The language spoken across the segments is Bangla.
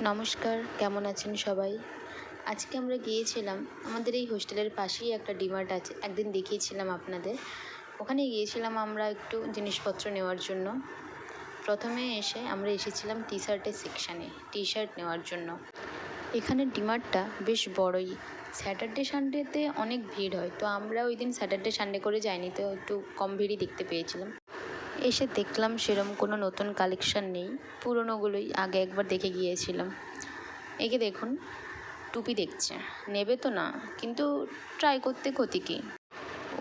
নমস্কার, কেমন আছেন সবাই? আজকে আমরা গিয়েছিলাম আমাদের এই হোস্টেলের পাশেই একটা ডিমার্ট আছে, একদিন দেখিয়েছিলাম আপনাদের। ওখানে গিয়েছিলাম আমরা একটু জিনিসপত্র নেওয়ার জন্য। প্রথমে এসে আমরা এসেছিলাম টি শার্টের সেকশানে টি শার্ট নেওয়ার জন্য। এখানে ডিমার্টটা বেশ বড়ই। স্যাটারডে সানডেতে অনেক ভিড় হয়, তো আমরা ওই দিন স্যাটারডে সানডে করে যাইনি, তো একটু কম ভিড়ই দেখতে পেয়েছিলাম। এসে দেখলাম সেরম কোনো নতুন কালেকশান নেই, পুরোনোগুলোই আগে একবার দেখে গিয়েছিলাম। একে দেখুন, টুপি দেখছে, নেবে তো না, কিন্তু ট্রাই করতে ক্ষতি কী।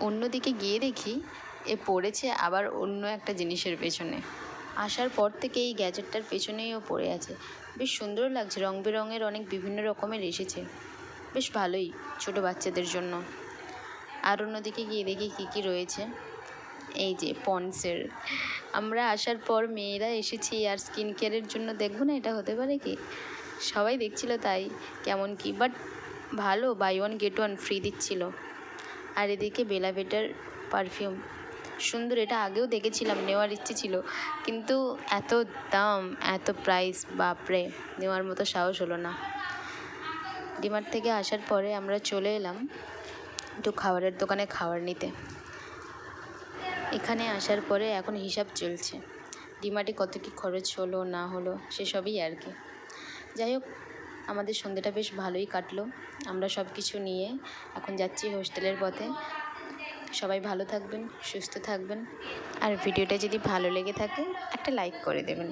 অন্যদিকে গিয়ে দেখি এ পড়েছে আবার অন্য একটা জিনিসের পেছনে। আসার পর থেকে এই গ্যাজেটটার পেছনেই ও পড়ে আছে। বেশ সুন্দর লাগছে, রং বেরঙের অনেক বিভিন্ন রকমের এসেছে, বেশ ভালোই ছোটো বাচ্চাদের জন্য। আর অন্যদিকে গিয়ে দেখি কী কী রয়েছে। এই যে পন্ডসের, আমরা আসার পর মেয়েরা এসেছি আর স্কিন কেয়ারের জন্য, দেখবো না এটা হতে পারে কি। সবাই দেখছিল তাই কেমন কি, বাট ভালো, buy one get one free দিচ্ছিল। আর এদিকে বেলা ভিটার পারফিউম, সুন্দর, এটা আগেও দেখেছিলাম, নেওয়ার ইচ্ছে ছিল, কিন্তু এত দাম, এত প্রাইস, বাপরে, নেওয়ার মতো সাহস হলো না। ডিমার্ট থেকে আসার পরে আমরা চলে এলাম একটু খাবারের দোকানে খাবার নিতে। এখানে আসার পরে এখন হিসাব চলছে, ডিমার্টে কত কী খরচ হলো না হলো সেসবই আর কি। যাই হোক, আমাদের সন্ধ্যেটা বেশ ভালোই কাটলো। আমরা সব কিছু নিয়ে এখন যাচ্ছি হোস্টেলের পথে। সবাই ভালো থাকবেন, সুস্থ থাকবেন, আর ভিডিওটা যদি ভালো লেগে থাকে একটা লাইক করে দেবেন।